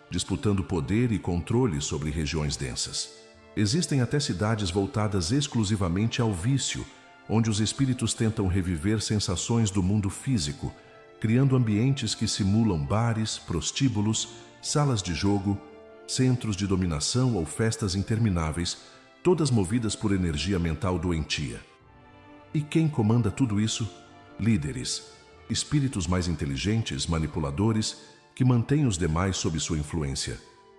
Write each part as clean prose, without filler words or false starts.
disputando poder e controle sobre regiões densas. Existem até cidades voltadas exclusivamente ao vício, onde os espíritos tentam reviver sensações do mundo físico, criando ambientes que simulam bares, prostíbulos, salas de jogo, centros de dominação ou festas intermináveis, todas movidas por energia mental doentia. E quem comanda tudo isso? Líderes, espíritos mais inteligentes, manipuladores, que mantêm os demais sob sua influência.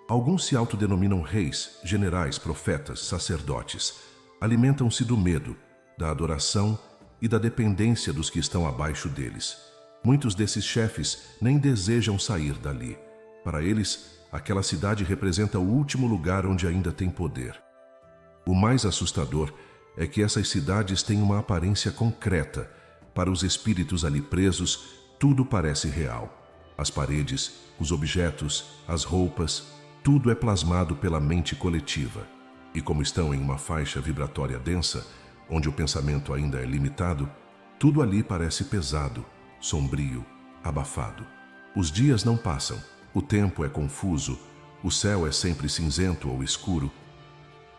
Alguns se autodenominam reis, generais, profetas, sacerdotes. Alimentam-se do medo, da adoração e da dependência dos que estão abaixo deles. Muitos desses chefes nem desejam sair dali. Para eles, aquela cidade representa o último lugar onde ainda tem poder. O mais assustador é que essas cidades têm uma aparência concreta. Para os espíritos ali presos, tudo parece real. As paredes, os objetos, as roupas, tudo é plasmado pela mente coletiva. E como estão em uma faixa vibratória densa, onde o pensamento ainda é limitado, tudo ali parece pesado, sombrio, abafado. Os dias não passam, o tempo é confuso, o céu é sempre cinzento ou escuro.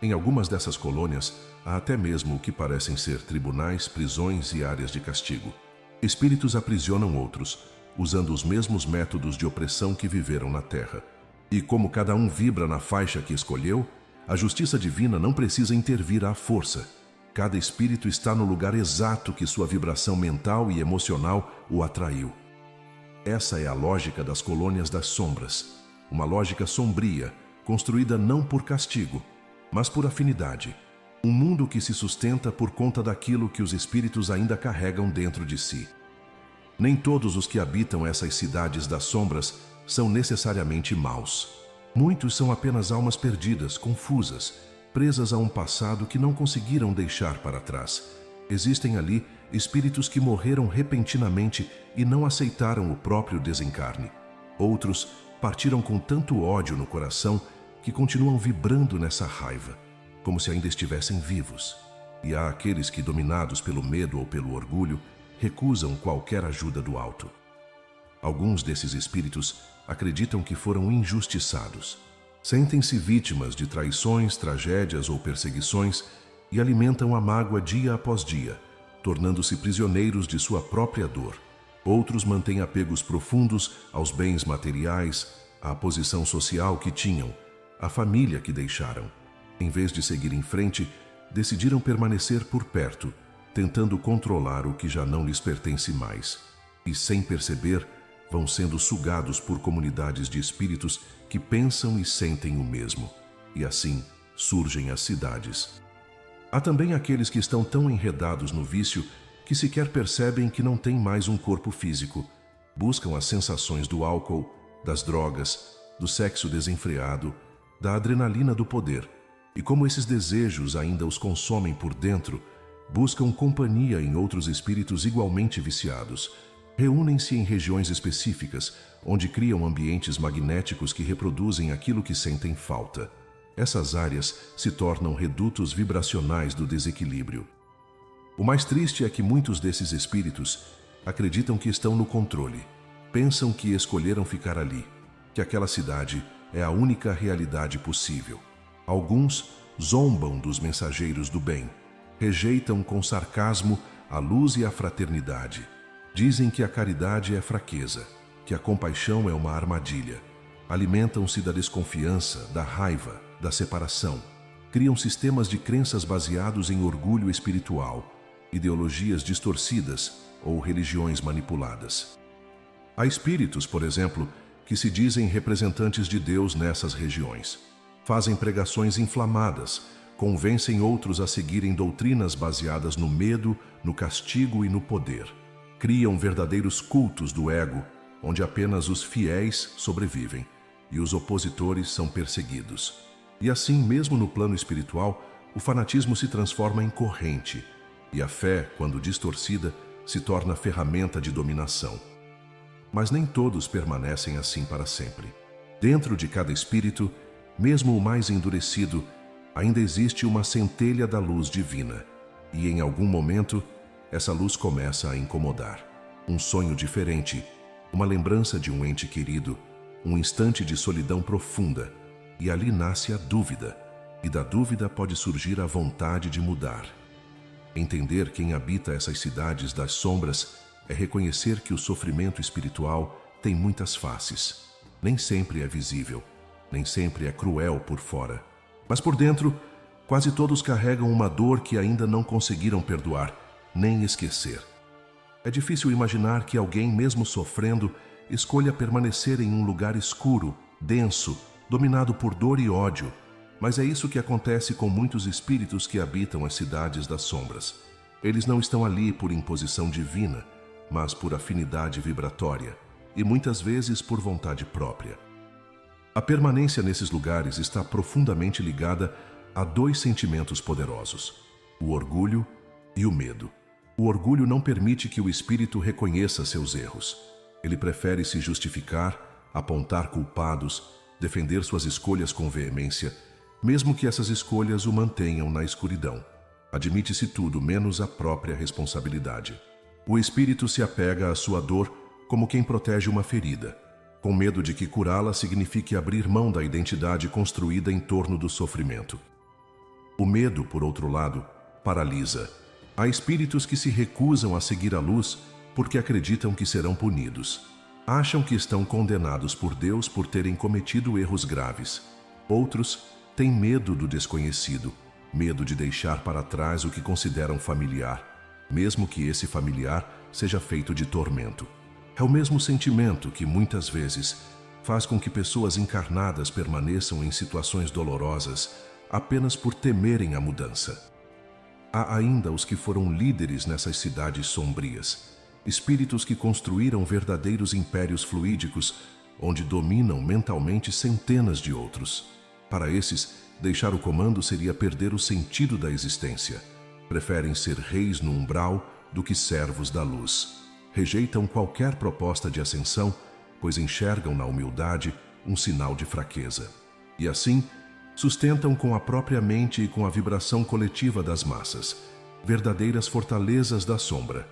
Em algumas dessas colônias, há até mesmo o que parecem ser tribunais, prisões e áreas de castigo. Espíritos aprisionam outros, usando os mesmos métodos de opressão que viveram na Terra. E como cada um vibra na faixa que escolheu, a justiça divina não precisa intervir à força. Cada espírito está no lugar exato que sua vibração mental e emocional o atraiu. Essa é a lógica das colônias das sombras. Uma lógica sombria, construída não por castigo, mas por afinidade. Um mundo que se sustenta por conta daquilo que os espíritos ainda carregam dentro de si. Nem todos os que habitam essas cidades das sombras são necessariamente maus. Muitos são apenas almas perdidas, confusas, presas a um passado que não conseguiram deixar para trás. Existem ali espíritos que morreram repentinamente e não aceitaram o próprio desencarne. Outros partiram com tanto ódio no coração que continuam vibrando nessa raiva, como se ainda estivessem vivos. E há aqueles que, dominados pelo medo ou pelo orgulho, recusam qualquer ajuda do alto. Alguns desses espíritos acreditam que foram injustiçados. Sentem-se vítimas de traições, tragédias ou perseguições e alimentam a mágoa dia após dia, tornando-se prisioneiros de sua própria dor. Outros mantêm apegos profundos aos bens materiais, à posição social que tinham, à família que deixaram. Em vez de seguir em frente, decidiram permanecer por perto, tentando controlar o que já não lhes pertence mais. E, sem perceber, vão sendo sugados por comunidades de espíritos que pensam e sentem o mesmo. E assim surgem as cidades. Há também aqueles que estão tão enredados no vício que sequer percebem que não têm mais um corpo físico. Buscam as sensações do álcool, das drogas, do sexo desenfreado, da adrenalina do poder. E como esses desejos ainda os consomem por dentro, buscam companhia em outros espíritos igualmente viciados. Reúnem-se em regiões específicas, onde criam ambientes magnéticos que reproduzem aquilo que sentem falta. Essas áreas se tornam redutos vibracionais do desequilíbrio. O mais triste é que muitos desses espíritos acreditam que estão no controle. Pensam que escolheram ficar ali, que aquela cidade é a única realidade possível. Alguns zombam dos mensageiros do bem, rejeitam com sarcasmo a luz e a fraternidade. Dizem que a caridade é fraqueza, que a compaixão é uma armadilha. Alimentam-se da desconfiança, da raiva, da separação. Criam sistemas de crenças baseados em orgulho espiritual, ideologias distorcidas ou religiões manipuladas. Há espíritos, por exemplo, que se dizem representantes de Deus nessas regiões. Fazem pregações inflamadas, convencem outros a seguirem doutrinas baseadas no medo, no castigo e no poder. Criam verdadeiros cultos do ego, onde apenas os fiéis sobrevivem e os opositores são perseguidos. E assim, mesmo no plano espiritual, o fanatismo se transforma em corrente, e a fé, quando distorcida, se torna ferramenta de dominação. Mas nem todos permanecem assim para sempre. Dentro de cada espírito, mesmo o mais endurecido, ainda existe uma centelha da luz divina, e em algum momento, essa luz começa a incomodar. Um sonho diferente, uma lembrança de um ente querido, um instante de solidão profunda, e ali nasce a dúvida, e da dúvida pode surgir a vontade de mudar. Entender quem habita essas cidades das sombras é reconhecer que o sofrimento espiritual tem muitas faces. Nem sempre é visível, nem sempre é cruel por fora, mas por dentro, quase todos carregam uma dor que ainda não conseguiram perdoar, nem esquecer. É difícil imaginar que alguém, mesmo sofrendo, escolha permanecer em um lugar escuro, denso, dominado por dor e ódio, mas é isso que acontece com muitos espíritos que habitam as cidades das sombras. Eles não estão ali por imposição divina, mas por afinidade vibratória, e muitas vezes por vontade própria. A permanência nesses lugares está profundamente ligada a dois sentimentos poderosos: o orgulho e o medo. O orgulho não permite que o espírito reconheça seus erros. Ele prefere se justificar, apontar culpados, defender suas escolhas com veemência, mesmo que essas escolhas o mantenham na escuridão. Admite-se tudo menos a própria responsabilidade. O espírito se apega à sua dor como quem protege uma ferida, com medo de que curá-la signifique abrir mão da identidade construída em torno do sofrimento. O medo, por outro lado, paralisa. Há espíritos que se recusam a seguir a luz porque acreditam que serão punidos. Acham que estão condenados por Deus por terem cometido erros graves. Outros têm medo do desconhecido, medo de deixar para trás o que consideram familiar, mesmo que esse familiar seja feito de tormento. É o mesmo sentimento que, muitas vezes, faz com que pessoas encarnadas permaneçam em situações dolorosas apenas por temerem a mudança. Há ainda os que foram líderes nessas cidades sombrias, espíritos que construíram verdadeiros impérios fluídicos, onde dominam mentalmente centenas de outros. Para esses, deixar o comando seria perder o sentido da existência. Preferem ser reis no umbral do que servos da luz. Rejeitam qualquer proposta de ascensão, pois enxergam na humildade um sinal de fraqueza. E assim, sustentam com a própria mente e com a vibração coletiva das massas, verdadeiras fortalezas da sombra.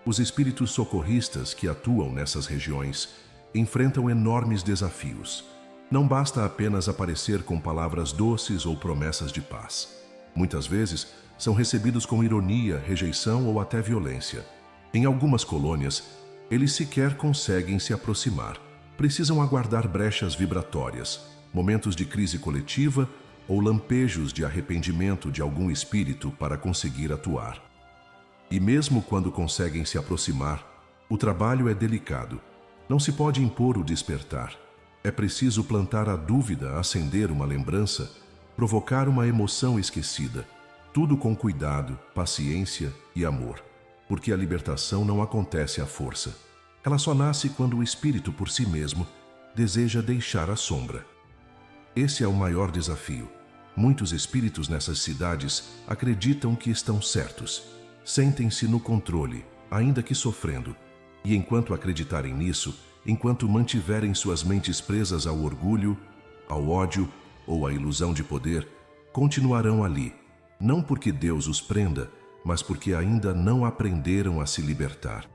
Os espíritos socorristas que atuam nessas regiões enfrentam enormes desafios. Não basta apenas aparecer com palavras doces ou promessas de paz. Muitas vezes, são recebidos com ironia, rejeição ou até violência. Em algumas colônias, eles sequer conseguem se aproximar. Precisam aguardar brechas vibratórias, momentos de crise coletiva ou lampejos de arrependimento de algum espírito para conseguir atuar. E mesmo quando conseguem se aproximar, o trabalho é delicado. Não se pode impor o despertar. É preciso plantar a dúvida, acender uma lembrança, provocar uma emoção esquecida. Tudo com cuidado, paciência e amor. Porque a libertação não acontece à força. Ela só nasce quando o espírito por si mesmo deseja deixar a sombra. Esse é o maior desafio. Muitos espíritos nessas cidades acreditam que estão certos. Sentem-se no controle, ainda que sofrendo. E enquanto acreditarem nisso, enquanto mantiverem suas mentes presas ao orgulho, ao ódio ou à ilusão de poder, continuarão ali, não porque Deus os prenda, mas porque ainda não aprenderam a se libertar.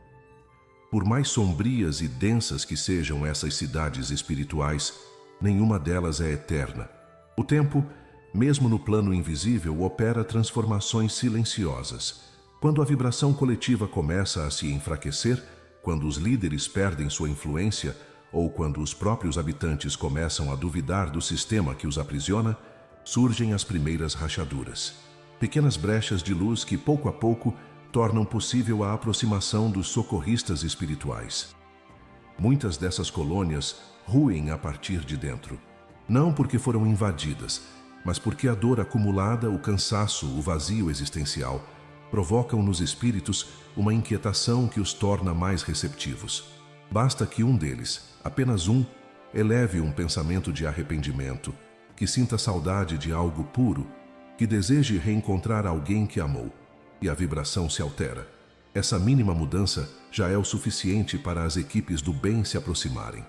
Por mais sombrias e densas que sejam essas cidades espirituais, nenhuma delas é eterna. O tempo, mesmo no plano invisível, opera transformações silenciosas. Quando a vibração coletiva começa a se enfraquecer, quando os líderes perdem sua influência ou quando os próprios habitantes começam a duvidar do sistema que os aprisiona, surgem as primeiras rachaduras. Pequenas brechas de luz que, pouco a pouco, tornam possível a aproximação dos socorristas espirituais. Muitas dessas colônias ruem a partir de dentro. Não porque foram invadidas, mas porque a dor acumulada, o cansaço, o vazio existencial, provocam nos espíritos uma inquietação que os torna mais receptivos. Basta que um deles, apenas um, eleve um pensamento de arrependimento, que sinta saudade de algo puro, que deseje reencontrar alguém que amou, e a vibração se altera. Essa mínima mudança já é o suficiente para as equipes do bem se aproximarem.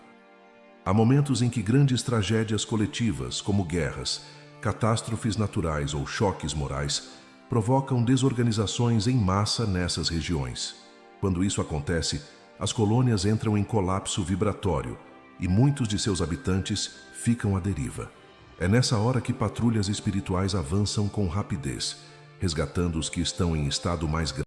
Há momentos em que grandes tragédias coletivas, como guerras, catástrofes naturais ou choques morais, provocam desorganizações em massa nessas regiões. Quando isso acontece, as colônias entram em colapso vibratório e muitos de seus habitantes ficam à deriva. É nessa hora que patrulhas espirituais avançam com rapidez, resgatando os que estão em estado mais grave.